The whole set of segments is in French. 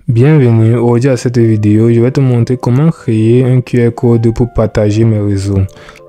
Bienvenue, aujourd'hui à cette vidéo, je vais te montrer comment créer un QR code pour partager mes réseaux.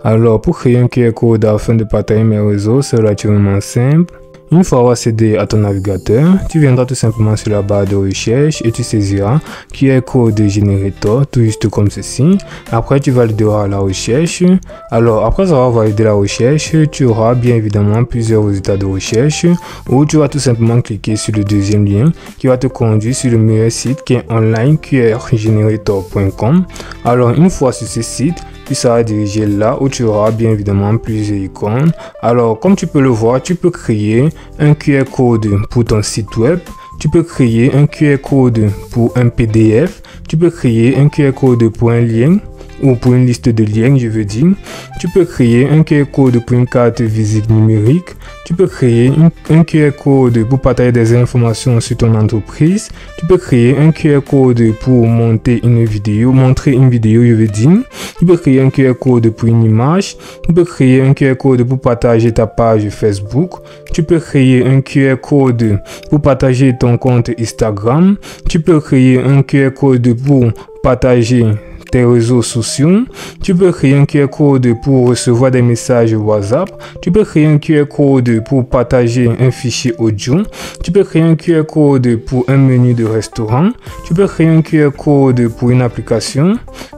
Alors, pour créer un QR code afin de partager mes réseaux, c'est relativement simple. Une fois avoir accédé à ton navigateur, tu viendras tout simplement sur la barre de recherche et tu saisiras QR code Generator, tout juste comme ceci. Après, tu valideras la recherche. Alors, après avoir validé la recherche, tu auras bien évidemment plusieurs résultats de recherche où tu vas tout simplement cliquer sur le deuxième lien qui va te conduire sur le meilleur site qui est onlineqrgenerator.com. Alors, une fois sur ce site, tu seras dirigé là où tu auras bien évidemment plusieurs icônes. Alors, comme tu peux le voir, tu peux créer un QR code pour ton site web. Tu peux créer un QR code pour un PDF. Tu peux créer un QR code pour un lien ou pour une liste de liens, je veux dire. Tu peux créer un QR code pour une carte visite numérique. Tu peux créer un QR code pour partager des informations sur ton entreprise. Tu peux créer un QR code pour montrer une vidéo, je veux dire. Tu peux créer un QR code pour une image. Tu peux créer un QR code pour partager ta page Facebook. Tu peux créer un QR code pour partager ton compte Instagram. Tu peux créer un QR code pour partager tes réseaux sociaux. Tu peux créer un QR code pour recevoir des messages WhatsApp. Tu peux créer un QR code pour partager un fichier audio. Tu peux créer un QR code pour un menu de restaurant. Tu peux créer un QR code pour une application.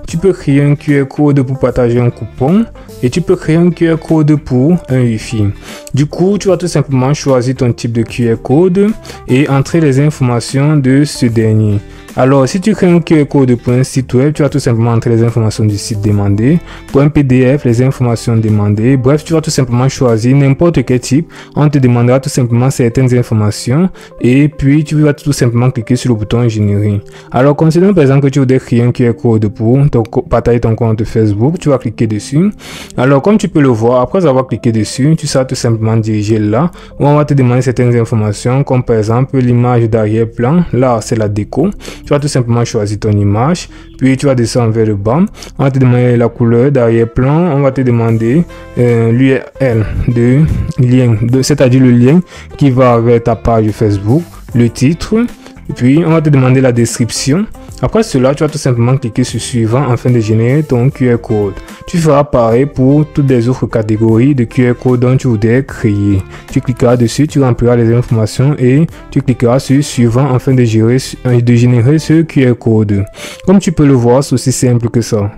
Tu peux créer un QR code pour partager un coupon. Et tu peux créer un QR code pour un Wi-Fi. Du coup, tu vas tout simplement choisir ton type de QR code et entrer les informations de ce dernier. Alors, si tu crées un QR code pour un site web, tu vas tout simplement entrer les informations du site demandé. Pour un PDF, les informations demandées. Bref, tu vas tout simplement choisir n'importe quel type. On te demandera tout simplement certaines informations. Et puis, tu vas tout simplement cliquer sur le bouton générer. Alors, considérons par exemple que tu voudrais créer un QR code pour partager ton compte Facebook. Tu vas cliquer dessus. Alors, comme tu peux le voir, après avoir cliqué dessus, tu seras tout simplement dirigé là où on va te demander certaines informations comme par exemple l'image d'arrière-plan. Là, c'est la déco. Tu vas tout simplement choisir ton image, puis tu vas descendre vers le bas. On va te demander la couleur d'arrière-plan. On va te demander l'URL de lien, c'est-à-dire le lien qui va vers ta page Facebook, le titre. Et puis, on va te demander la description. Après cela, tu vas tout simplement cliquer sur suivant afin de générer ton QR code. Tu feras pareil pour toutes les autres catégories de QR code dont tu voudrais créer. Tu cliqueras dessus, tu rempliras les informations et tu cliqueras sur suivant afin de générer ce QR code. Comme tu peux le voir, c'est aussi simple que ça.